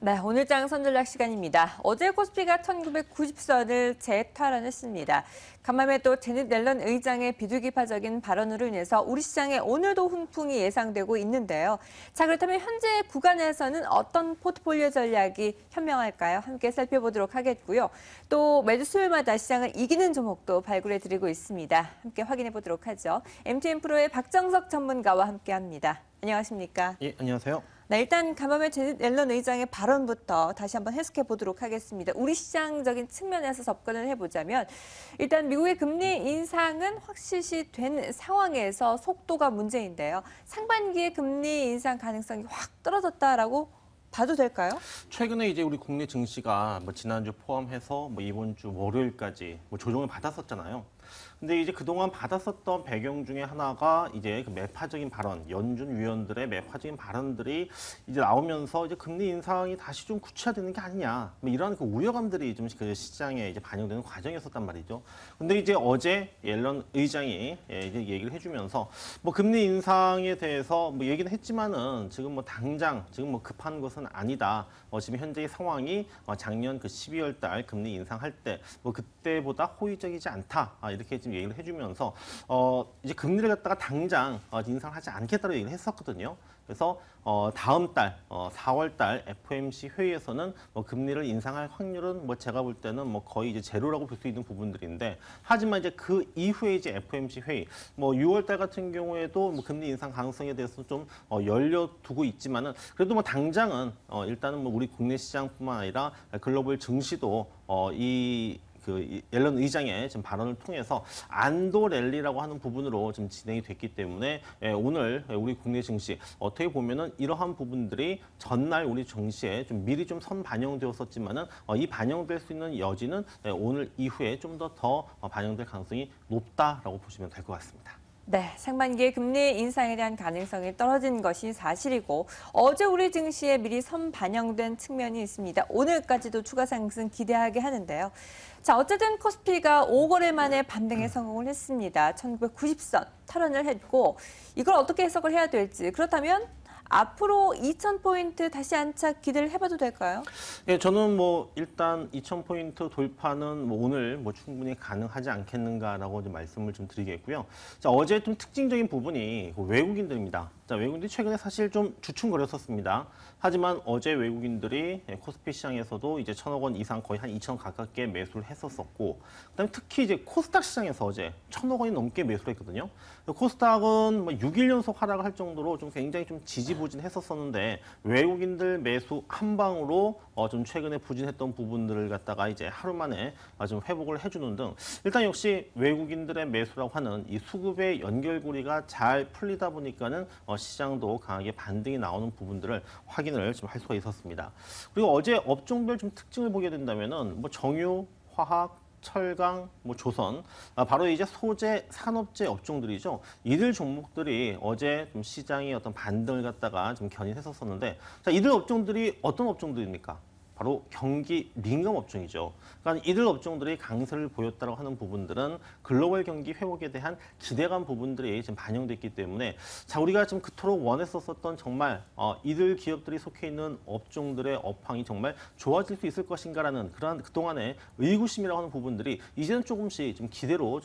네, 오늘 장 선전략 시간입니다. 어제 코스피가 1990선을 재탈환했습니다. 간밤에 또 제닛 옐런 의장의 비둘기파적인 발언으로 인해서 우리 시장에 오늘도 훈풍이 예상되고 있는데요. 자, 그렇다면 현재 구간에서는 어떤 포트폴리오 전략이 현명할까요? 함께 살펴보도록 하겠고요. 또 매주 수요일마다 시장을 이기는 종목도 발굴해드리고 있습니다. 함께 확인해 보도록 하죠. MTN 프로의 박정석 전문가와 함께합니다. 안녕하십니까? 예, 안녕하세요. 네, 일단 간밤에 제닛 옐런 의장의 발언부터 다시 한번 해석해 보도록 하겠습니다. 우리 시장적인 측면에서 접근을 해보자면 일단 미국의 금리 인상은 확실시 된 상황에서 속도가 문제인데요. 상반기에 금리 인상 가능성이 확 떨어졌다라고 봐도 될까요? 최근에 이제 우리 국내 증시가 지난주 포함해서 이번 주 월요일까지 조정을 받았었잖아요. 근데 이제 그동안 받았었던 배경 중에 하나가 이제 그 매파적인 발언, 연준 위원들의 매파적인 발언들이 이제 나오면서 이제 금리 인상이 다시 좀 구체화되는 게 아니냐, 이런 그 우려감들이 좀 그 시장에 이제 반영되는 과정이었었단 말이죠. 근데 이제 어제 옐런 의장이 이제 얘기를 해주면서 금리 인상에 대해서 얘기는 했지만은 지금 당장 지금 급한 것은 아니다. 지금 현재의 상황이 작년 그 12월 달 금리 인상할 때 그때보다 호의적이지 않다. 이렇게 지금 얘기를 해주면서 이제 금리를 갖다가 당장 인상하지 않겠다고 얘기를 했었거든요. 그래서 다음 달 4월 달 FOMC 회의에서는 금리를 인상할 확률은 제가 볼 때는 거의 이제 제로라고 볼 수 있는 부분들인데, 하지만 이제 그 이후에 이제 FOMC 회의 6월 달 같은 경우에도 금리 인상 가능성에 대해서 좀 열려두고 있지만은 그래도 당장은 일단은 우리 국내 시장뿐만 아니라 글로벌 증시도 그 옐런 의장의 지금 발언을 통해서 안도 랠리라고 하는 부분으로 좀 진행이 됐기 때문에 오늘 우리 국내 증시 어떻게 보면은 이러한 부분들이 전날 우리 증시에 좀 미리 좀 선 반영되었었지만은 이 반영될 수 있는 여지는 오늘 이후에 좀 더 반영될 가능성이 높다라고 보시면 될 것 같습니다. 네, 상반기에 금리 인상에 대한 가능성이 떨어진 것이 사실이고 어제 우리 증시에 미리 선 반영된 측면이 있습니다. 오늘까지도 추가 상승 기대하게 하는데요. 자, 어쨌든 코스피가 5거래 만에 반등에 성공을 했습니다. 1990선 탈환을 했고 이걸 어떻게 해석을 해야 될지, 그렇다면 앞으로 2,000포인트 다시 안착 기대를 해봐도 될까요? 예, 저는 일단 2,000포인트 돌파는 오늘 충분히 가능하지 않겠는가라고 좀 말씀을 좀 드리겠고요. 자, 어제 좀 특징적인 부분이 외국인들입니다. 자, 외국인들이 최근에 사실 좀 주춤거렸었습니다. 하지만 어제 외국인들이 코스피 시장에서도 이제 1,000억 원 이상 거의 한 2,000억 가깝게 매수를 했었었고, 그다음에 특히 이제 코스닥 시장에서 어제 1,000억 원이 넘게 매수를 했거든요. 코스닥은 6일 연속 하락을 할 정도로 좀 굉장히 좀 지지부진했었었는데 외국인들 매수 한 방으로 좀 최근에 부진했던 부분들을 갖다가 이제 하루 만에 좀 회복을 해주는 등, 일단 역시 외국인들의 매수라고 하는 이 수급의 연결고리가 잘 풀리다 보니까는 시장도 강하게 반등이 나오는 부분들을 확인을 좀 할 수가 있었습니다. 그리고 어제 업종별 좀 특징을 보게 된다면은 정유, 화학, 철강, 조선, 바로 이제 소재, 산업재 업종들이죠. 이들 종목들이 어제 좀 시장의 어떤 반등을 갖다가 좀 견인했었었는데, 자, 이들 업종들이 어떤 업종들입니까? 바로 경기 민감 업종이죠. 그러니까 이들 업종들이 강세를 보였다고 하는 부분들은 글로벌 경기 회복에 대한 기대감 부분들이 지금 반영됐기 때문에, 자, 우리가 지금 그토록 원했었던 정말 이들 기업들이 속해 있는 업종들의 업황이 정말 좋아질 수 있을 것인가라는 그러한 그동안의 의구심이라고 하는 부분들이 이제는 조금씩 좀 기대로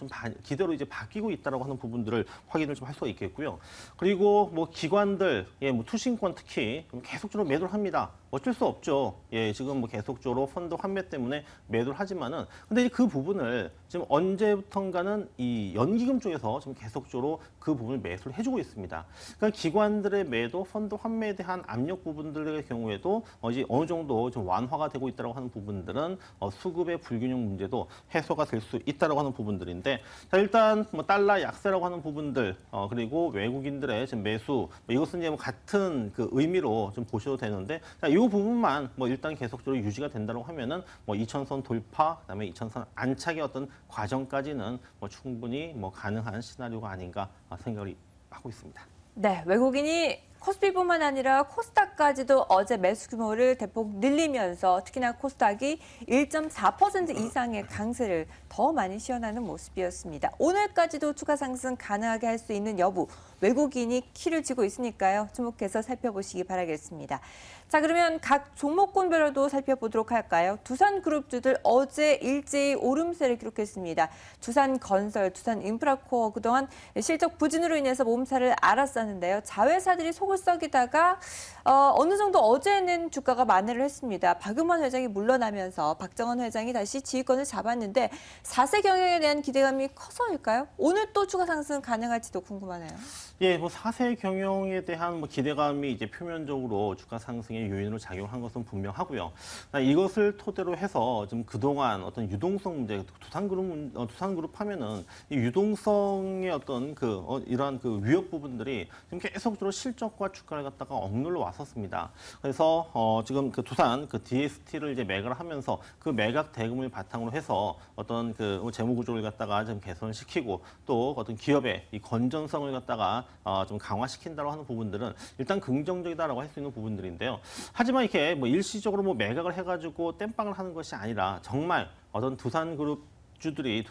이제 바뀌고 있다라고 하는 부분들을 확인을 좀 할 수가 있겠고요. 그리고 기관들, 투신권 특히 계속적으로 매도를 합니다. 어쩔 수 없죠. 예, 지금 계속적으로 펀드 환매 때문에 매도를 하지만은, 근데 이제 그 부분을 지금 언제부턴가는 이 연기금 쪽에서 지금 계속적으로 그 부분을 매수를 해주고 있습니다. 그러니까 기관들의 매도, 펀드 환매에 대한 압력 부분들의 경우에도 이제 어느 정도 좀 완화가 되고 있다고 하는 부분들은 수급의 불균형 문제도 해소가 될 수 있다고 하는 부분들인데, 자, 일단 달러 약세라고 하는 부분들, 그리고 외국인들의 지금 매수, 이것은 이제 같은 그 의미로 좀 보셔도 되는데, 자, 이 부분만 일단 계속적으로 유지가 된다고 하면은 2,000선 돌파, 그다음에 2,000선 안착의 어떤 과정까지는 충분히 가능한 시나리오가 아닌가 생각을 하고 있습니다. 네, 외국인이 코스피뿐만 아니라 코스닥까지도 어제 매수 규모를 대폭 늘리면서 특히나 코스닥이 1.4% 이상의 강세를 더 많이 시현하는 모습이었습니다. 오늘까지도 추가 상승 가능하게 할 수 있는 여부, 외국인이 키를 쥐고 있으니까요. 주목해서 살펴보시기 바라겠습니다. 자, 그러면 각 종목군별로도 살펴보도록 할까요? 두산그룹주들 어제 일제히 오름세를 기록했습니다. 두산건설, 두산인프라코어 그동안 실적 부진으로 인해서 몸살을 앓았었는데요. 자회사들이 속을 썩이다가 어느 정도 어제는 주가가 만회를 했습니다. 박용만 회장이 물러나면서 박정원 회장이 다시 지휘권을 잡았는데 4세 경영에 대한 기대감이 커서일까요? 오늘 또 추가 상승 가능할지도 궁금하네요. 예, 뭐 4세 경영에 대한 뭐 기대감이 이제 표면적으로 주가 상승의 요인으로 작용한 것은 분명하고요. 이것을 토대로 해서 좀 그동안 어떤 유동성 문제, 두산그룹 하면은 이 유동성의 어떤 이러한 그 위협 부분들이 좀 계속적으로 실적과 주가를 갖다가 억눌러 왔었습니다. 그래서 지금 그 두산 DST를 이제 매각을 하면서 그 매각 대금을 바탕으로 해서 어떤 그 재무 구조를 갖다가 좀 개선시키고 또 어떤 기업의 이 건전성을 갖다가 좀 강화시킨다고 하는 부분들은 일단 긍정적이다라고 할 수 있는 부분들인데요. 하지만 이렇게 뭐 일시적으로 뭐 매각을 해가지고 땜빵을 하는 것이 아니라 정말 어떤 두산그룹주들이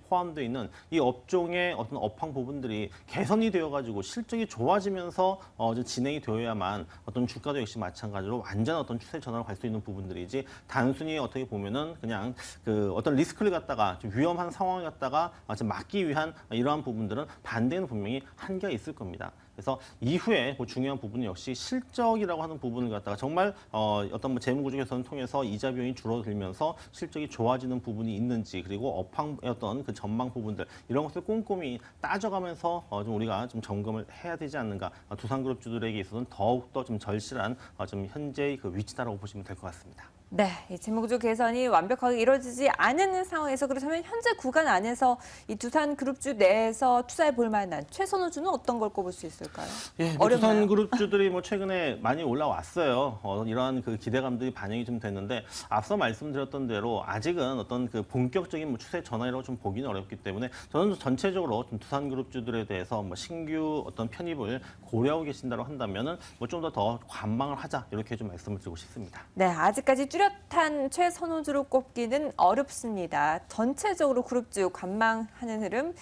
포함되어 있는 이 업종의 어떤 업황 부분들이 개선이 되어가지고 실적이 좋아지면서 좀 진행이 되어야만 어떤 주가도 역시 마찬가지로 완전 어떤 추세 전환을 갈 수 있는 부분들이지 단순히 어떻게 보면은 그냥 그 어떤 리스크를 갖다가 좀 위험한 상황을 갖다가 좀 막기 위한 이러한 부분들은 반대는 분명히 한계가 있을 겁니다. 그래서 이후에 뭐 중요한 부분은 역시 실적이라고 하는 부분을 갖다가 정말 어떤 뭐 재무구조 개선을 통해서 이자 비용이 줄어들면서 실적이 좋아지는 부분이 있는지 그리고 업황의 어떤 그 전망 부분들 이런 것을 꼼꼼히 따져가면서 좀 우리가 좀 점검을 해야 되지 않는가. 두산그룹주들에게 있어서는 더욱더 좀 절실한 좀 현재의 그 위치다라고 보시면 될 것 같습니다. 네, 이 재무구조 개선이 완벽하게 이루어지지 않은 상황에서 그렇다면 현재 구간 안에서 이 두산그룹주 내에서 투자해 볼 만한 최선호주는 어떤 걸 꼽을 수 있을까요? 예, 뭐 어렵나요? 두산그룹주들이 뭐 최근에 많이 올라왔어요. 이러한 그 기대감들이 반영이 좀 됐는데 앞서 말씀드렸던 대로 아직은 어떤 그 본격적인 뭐 추세 전환이라고 좀 보기는 어렵기 때문에 저는 전체적으로 좀 두산그룹주들에 대해서 뭐 신규 어떤 편입을 고려하고 계신다고 한다면은 뭐 좀 더 관망을 하자 이렇게 좀 말씀을 드리고 싶습니다. 네, 아직까지 뚜렷한 최선호주로 꼽기는 어렵습니다. 전체적으로 그룹주 관망하는 흐름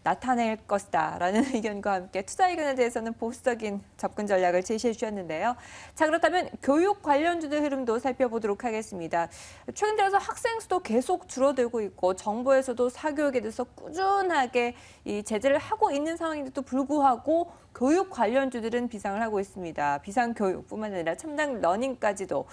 나타낼 것이다라는 의견과 함께 투자 의견에 대해서는 보수적인 접근 전략을 제시해 주셨는데요. 자, 그렇다면 교육 관련주의 흐름도 살펴보도록 하겠습니다. 최근 들어서 학생 수도 계속 줄어들고 있고 정부에서도 사교육에 대해서 꾸준하게 이 제재를 하고 있는 상황인데도 불구하고 교육 관련주들은 비상을 하고 있습니다. 비상교육뿐만 아니라 첨단 러닝까지도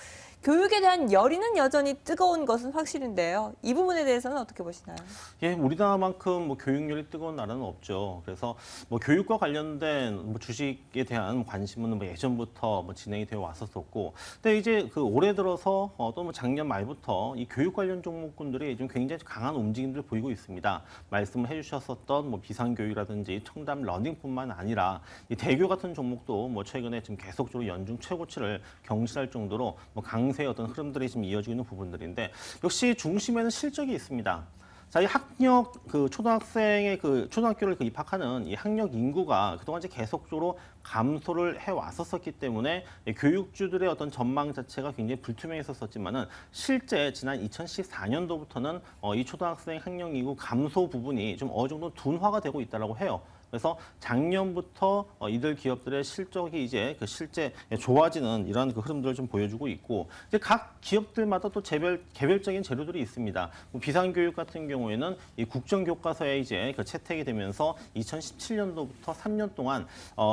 교육에 대한 열의는 여전히 뜨거운 것은 확실인데요. 이 부분에 대해서는 어떻게 보시나요? 예, 우리나라만큼 뭐 교육열이 뜨거운 나라는 없죠. 그래서 뭐 교육과 관련된 뭐 주식에 대한 관심은 뭐 예전부터 뭐 진행이 되어 왔었었고, 근데 이제 그 올해 들어서 또 뭐 작년 말부터 이 교육 관련 종목군들이 좀 굉장히 강한 움직임들을 보이고 있습니다. 말씀을 해주셨었던 뭐 비상교육이라든지 첨단 러닝뿐만 아니라 이 대교 같은 종목도 뭐 최근에 지금 계속적으로 연중 최고치를 경신할 정도로 뭐 강세의 어떤 흐름들이 지금 이어지고 있는 부분들인데 역시 중심에는 실적이 있습니다. 자, 이 학력 초등학생의 초등학교를 입학하는 이 학력 인구가 그동안 이제 계속적으로 감소를 해 왔었기 때문에 교육주들의 어떤 전망 자체가 굉장히 불투명했었지만은 실제 지난 2014년도부터는 이 초등학생 학력 인구 감소 부분이 좀 어느 정도 둔화가 되고 있다라고 해요. 그래서 작년부터 이들 기업들의 실적이 이제 실제 좋아지는 이러한 흐름들을 좀 보여주고 있고, 이제 각 기업들마다 또 개별적인 재료들이 있습니다. 뭐 비상교육 같은 경우에는 이 국정교과서에 이제 채택이 되면서 2017년도부터 3년 동안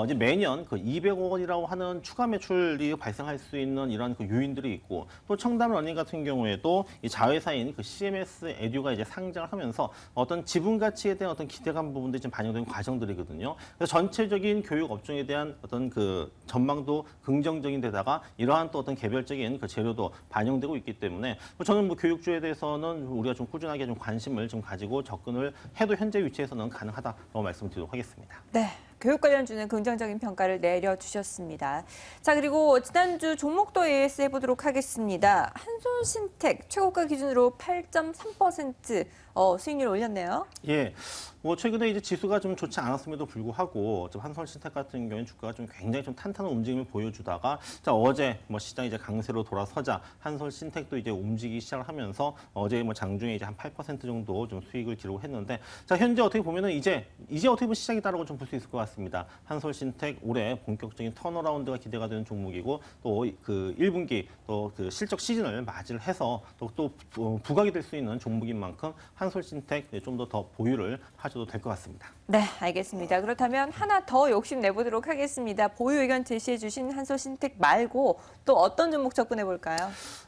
이제 매년 200억 원이라고 하는 추가 매출이 발생할 수 있는 이러한 요인들이 있고, 또 청담 러닝 같은 경우에도 이 자회사인 CMS 에듀가 이제 상장을 하면서 어떤 지분 가치에 대한 어떤 기대감 부분들이 좀 반영된 과정들. 이거든요. 그래서 전체적인 교육 업종에 대한 어떤 전망도 긍정적인 데다가 이러한 또 어떤 개별적인 재료도 반영되고 있기 때문에 저는 뭐 교육주에 대해서는 우리가 좀 꾸준하게 좀 관심을 좀 가지고 접근을 해도 현재 위치에서는 가능하다고 말씀드리도록 하겠습니다. 네. 교육 관련주는 긍정적인 평가를 내려주셨습니다. 자, 그리고 지난주 종목도 AS 해보도록 하겠습니다. 한손신텍 최고가 기준으로 8.3% 수익률 올렸네요. 예, 뭐 최근에 이제 지수가 좀 좋지 않았음에도 불구하고 좀 한솔신텍 같은 경우는 주가가 좀 굉장히 좀 탄탄한 움직임을 보여주다가 자 어제 뭐 시장이 이제 강세로 돌아서자 한솔신텍도 이제 움직이기 시작을 하면서 어제 뭐 장중에 이제 한 8% 정도 좀 수익을 기록했는데 자 현재 어떻게 보면은 이제 어떻게 보면 시작이다라고 좀 볼 수 있을 것 같습니다. 한솔신텍 올해 본격적인 턴어라운드가 기대가 되는 종목이고 또 그 1분기 또 그 실적 시즌을 맞이를 해서 또 부각이 될 수 있는 종목인 만큼 한솔신텍 좀 더 보유를 하셔도 될 것 같습니다. 네, 알겠습니다. 그렇다면 하나 더 욕심 내보도록 하겠습니다. 보유 의견 제시해 주신 한솔신텍 말고 또 어떤 종목 접근해 볼까요?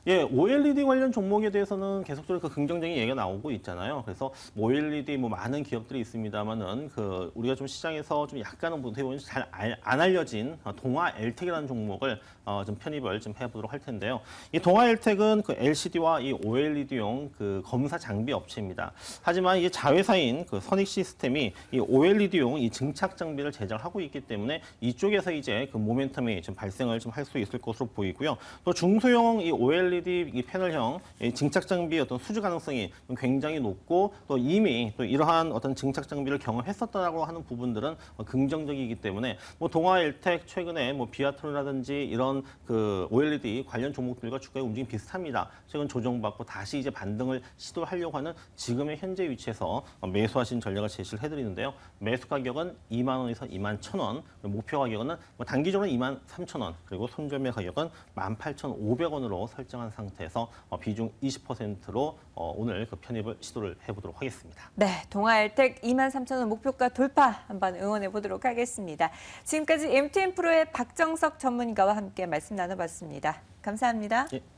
예, OLED 관련 종목에 대해서는 계속적으로 그 긍정적인 얘기가 나오고 있잖아요. 그래서 OLED 뭐 많은 기업들이 있습니다만은 그 우리가 좀 시장에서 좀 약간은 어떻게 보면 잘 안 알려진 동아 엘텍이라는 종목을 좀 편입을 좀 해보도록 할 텐데요. 이 동아 엘텍은 그 LCD와 이 OLED용 그 검사 장비 업체입니다. 하지만 이게 자회사인 그 선익 시스템이 이 OLED용 이 증착 장비를 제작을 하고 있기 때문에 이쪽에서 이제 그 모멘텀이 좀 발생을 좀 할 수 있을 것으로 보이고요. 또 중소형 이 OLED 이 패널형 이 증착 장비의 어떤 수주 가능성이 굉장히 높고 또 이미 또 이러한 어떤 증착 장비를 경험했었다라고 하는 부분들은 긍정적이기 때문에 뭐 동아 엘텍 최근에 뭐 비아트론이라든지 이런 그 OLED 관련 종목들과 주가의 움직임 비슷합니다. 최근 조정받고 다시 이제 반등을 시도하려고 하는 지금의 현재 위치에서 매수하신 전략을 제시를 해드리는데요. 매수 가격은 2만 원에서 2만 1,000원, 목표 가격은 뭐 단기적으로 2만 3,000원, 그리고 손절매 가격은 18,500원으로 설정한 상태에서 비중 20%로 오늘 그 편입을 시도를 해보도록 하겠습니다. 네, 동아엘텍 23,000원 목표가 돌파 한번 응원해 보도록 하겠습니다. 지금까지 MTN 프로의 박정석 전문가와 함께 말씀 나눠봤습니다. 감사합니다. 예.